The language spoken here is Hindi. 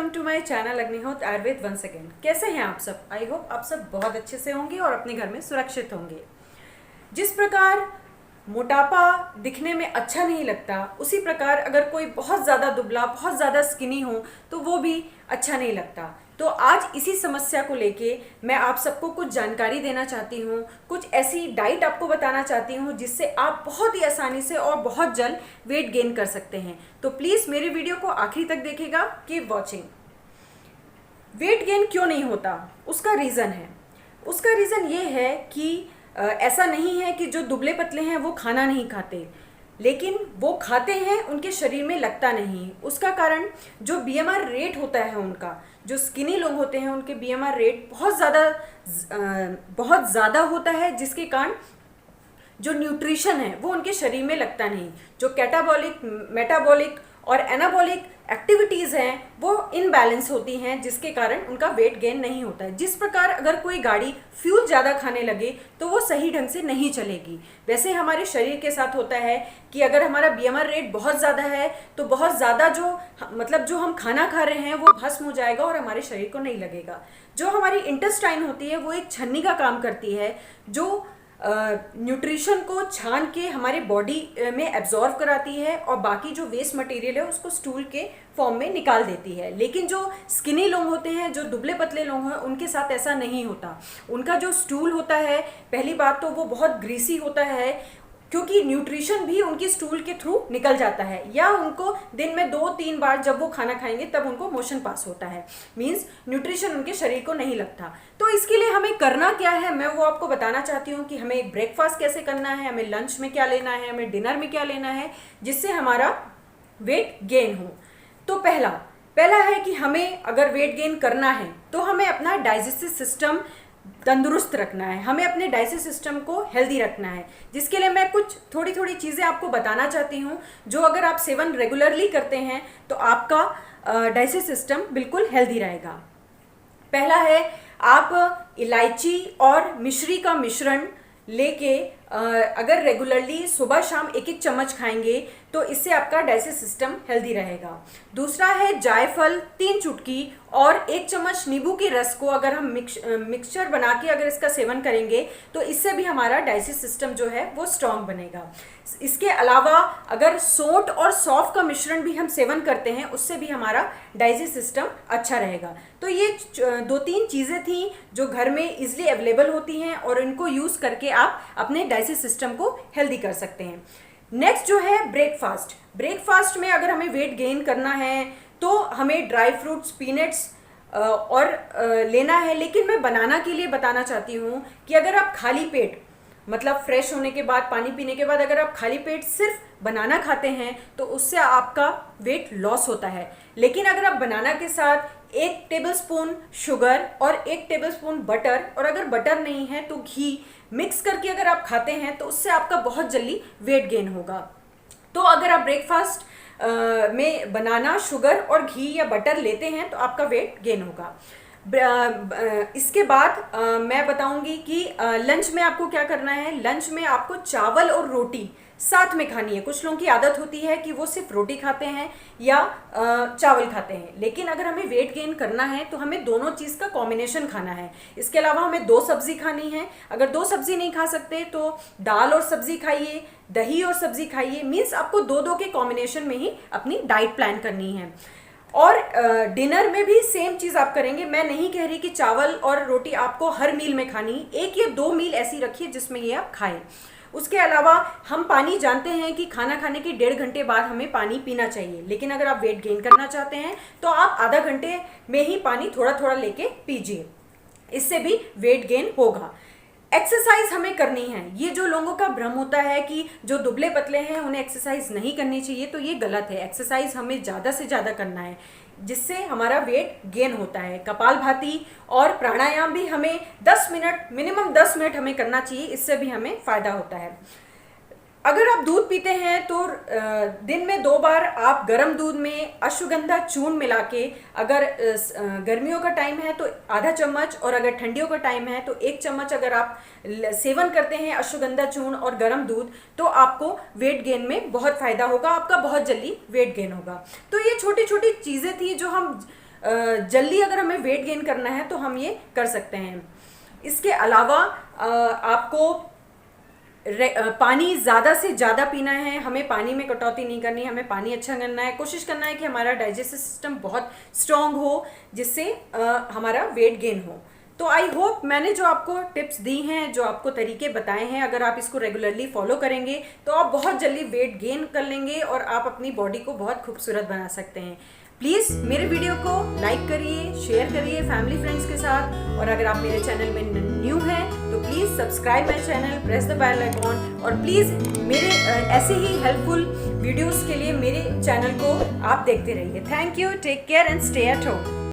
वेलकम टू माय चैनल अग्निहोत्र आयुर्वेद वंस अगेन। कैसे हैं आप सब? आई होप आप सब बहुत अच्छे से होंगे और अपने घर में सुरक्षित होंगे। जिस प्रकार मोटापा दिखने में अच्छा नहीं लगता, उसी प्रकार अगर कोई बहुत ज़्यादा दुबला, बहुत ज़्यादा स्किनी हो तो वो भी अच्छा नहीं लगता। तो आज इसी समस्या को लेके मैं आप सबको कुछ जानकारी देना चाहती हूँ, कुछ ऐसी डाइट आपको बताना चाहती हूँ जिससे आप बहुत ही आसानी से और बहुत जल्द वेट गेन कर सकते हैं। तो प्लीज़ मेरे वीडियो को आखिरी तक देखिएगा, कीप वॉचिंग। वेट गेन क्यों नहीं होता, उसका रीज़न है। उसका रीज़न ये है कि ऐसा नहीं है कि जो दुबले पतले हैं वो खाना नहीं खाते, लेकिन वो खाते हैं, उनके शरीर में लगता नहीं। उसका कारण जो बीएमआर रेट होता है उनका, जो स्किनी लोग होते हैं उनके बीएमआर रेट बहुत ज़्यादा होता है, जिसके कारण जो न्यूट्रिशन है वो उनके शरीर में लगता नहीं। जो कैटाबॉलिक, मेटाबॉलिक और एनाबॉलिक एक्टिविटीज़ हैं वो इनबैलेंस होती हैं, जिसके कारण उनका वेट गेन नहीं होता है। जिस प्रकार अगर कोई गाड़ी फ्यूल ज़्यादा खाने लगे तो वो सही ढंग से नहीं चलेगी, वैसे हमारे शरीर के साथ होता है कि अगर हमारा बीएमआर रेट बहुत ज़्यादा है तो बहुत ज़्यादा जो हम खाना खा रहे हैं वो भस्म हो जाएगा और हमारे शरीर को नहीं लगेगा। जो हमारी इंटेस्टाइन होती है वो एक छन्नी का काम करती है, जो न्यूट्रिशन को छान के हमारे बॉडी में एब्जॉर्व कराती है और बाकी जो वेस्ट मटेरियल है उसको स्टूल के फॉर्म में निकाल देती है। लेकिन जो स्किनी लोग होते हैं, जो दुबले पतले लोग हैं, उनके साथ ऐसा नहीं होता। उनका जो स्टूल होता है, पहली बात तो वो बहुत ग्रीसी होता है, क्योंकि न्यूट्रिशन भी उनकी स्टूल के थ्रू निकल जाता है, या उनको दिन में 2-3 बार जब वो खाना खाएंगे तब उनको मोशन पास होता है। मींस न्यूट्रिशन उनके शरीर को नहीं लगता। तो इसके लिए हमें करना क्या है, मैं वो आपको बताना चाहती हूँ कि हमें एक ब्रेकफास्ट कैसे करना है, हमें लंच में क्या लेना है, हमें डिनर में क्या लेना है, जिससे हमारा वेट गेन हो। तो पहला है कि हमें अगर वेट गेन करना है तो हमें अपना डाइजेस्टिव सिस्टम तंदुरुस्त रखना है, हमें अपने डाइजेस्टिव सिस्टम को हेल्दी रखना है। जिसके लिए मैं कुछ थोड़ी चीज़ें आपको बताना चाहती हूँ, जो अगर आप सेवन रेगुलरली करते हैं तो आपका डाइजेस्टिव सिस्टम बिल्कुल हेल्दी रहेगा। पहला है, आप इलायची और मिश्री का मिश्रण लेके अगर रेगुलरली सुबह शाम 1-1 चम्मच खाएंगे तो इससे आपका डाइजेस्टिव सिस्टम हेल्दी रहेगा। दूसरा है जायफल 3 चुटकी और 1 चम्मच नींबू के रस को अगर हम मिक्सचर बना के अगर इसका सेवन करेंगे तो इससे भी हमारा डाइजेस्टिव सिस्टम जो है वो स्ट्रांग बनेगा। इसके अलावा अगर सोंठ और सौंफ का मिश्रण भी हम सेवन करते हैं, उससे भी हमारा डाइजेस्टिव सिस्टम अच्छा रहेगा। तो ये 2-3 चीज़ें थी जो घर में इजीली अवेलेबल होती हैं और इनको यूज़ करके आप अपने डाइजेस्टिव सिस्टम को हेल्दी कर सकते हैं। नेक्स्ट जो है ब्रेकफास्ट में अगर हमें वेट गेन करना है तो हमें ड्राई फ्रूट्स, पीनट्स और लेना है। लेकिन मैं बनाना के लिए बताना चाहती हूँ कि अगर आप खाली पेट, मतलब फ्रेश होने के बाद, पानी पीने के बाद अगर आप खाली पेट सिर्फ बनाना खाते हैं तो उससे आपका वेट लॉस होता है। लेकिन अगर आप बनाना के साथ 1 टेबलस्पून शुगर और 1 टेबलस्पून बटर, और अगर बटर नहीं है तो घी मिक्स करके अगर आप खाते हैं तो उससे आपका बहुत जल्दी वेट गेन होगा। तो अगर आप ब्रेकफास्ट में बनाना, शुगर और घी या बटर लेते हैं तो आपका वेट गेन होगा। इसके बाद मैं बताऊंगी कि लंच में आपको क्या करना है। लंच में आपको चावल और रोटी साथ में खानी है। कुछ लोगों की आदत होती है कि वो सिर्फ रोटी खाते हैं या चावल खाते हैं, लेकिन अगर हमें वेट गेन करना है तो हमें दोनों चीज़ का कॉम्बिनेशन खाना है। इसके अलावा हमें 2 सब्जी खानी है। अगर 2 सब्जी नहीं खा सकते तो दाल और सब्जी खाइए, दही और सब्जी खाइए। मीन्स आपको 2-2 के कॉम्बिनेशन में ही अपनी डाइट प्लान करनी है। और डिनर में भी सेम चीज़ आप करेंगे। मैं नहीं कह रही कि चावल और रोटी आपको हर मील में खानी, 1 या 2 मील ऐसी रखिए जिसमें ये आप खाएं। उसके अलावा हम पानी जानते हैं कि खाना खाने के 1.5 घंटे बाद हमें पानी पीना चाहिए, लेकिन अगर आप वेट गेन करना चाहते हैं तो आप आधा घंटे में ही पानी थोड़ा लेके पीजिए, इससे भी वेट गेन होगा। एक्सरसाइज हमें करनी है। ये जो लोगों का भ्रम होता है कि जो दुबले पतले हैं उन्हें एक्सरसाइज नहीं करनी चाहिए, तो ये गलत है। एक्सरसाइज हमें ज़्यादा से ज़्यादा करना है, जिससे हमारा वेट गेन होता है। कपालभाति और प्राणायाम भी हमें 10 मिनट, मिनिमम 10 मिनट हमें करना चाहिए, इससे भी हमें फ़ायदा होता है। अगर आप दूध पीते हैं तो दिन में 2 बार आप गर्म दूध में अश्वगंधा चूर्ण मिला के, अगर गर्मियों का टाइम है तो आधा चम्मच और अगर ठंडियों का टाइम है तो 1 चम्मच अगर आप सेवन करते हैं अश्वगंधा चूर्ण और गर्म दूध, तो आपको वेट गेन में बहुत फ़ायदा होगा, आपका बहुत जल्दी वेट गेन होगा। तो ये छोटी छोटी चीज़ें थी जो हम जल्दी अगर हमें वेट गेन करना है तो हम ये कर सकते हैं। इसके अलावा आपको पानी ज़्यादा से ज़्यादा पीना है, हमें पानी में कटौती नहीं करनी, हमें पानी अच्छा करना है, कोशिश करना है कि हमारा डाइजेस्टिव सिस्टम बहुत स्ट्रांग हो जिससे हमारा वेट गेन हो। तो आई होप मैंने जो आपको टिप्स दी हैं, जो आपको तरीके बताए हैं, अगर आप इसको रेगुलरली फॉलो करेंगे तो आप बहुत जल्दी वेट गेन कर लेंगे और आप अपनी बॉडी को बहुत खूबसूरत बना सकते हैं। प्लीज़ मेरे वीडियो को लाइक करिए, शेयर करिए फैमिली फ्रेंड्स के साथ, और अगर आप मेरे चैनल में न्यू हैं तो please subscribe my channel, press the bell icon, और प्लीज़ मेरे ऐसे ही हेल्पफुल वीडियोस के लिए मेरे चैनल को आप देखते रहिए। Thank you, take care and stay at home.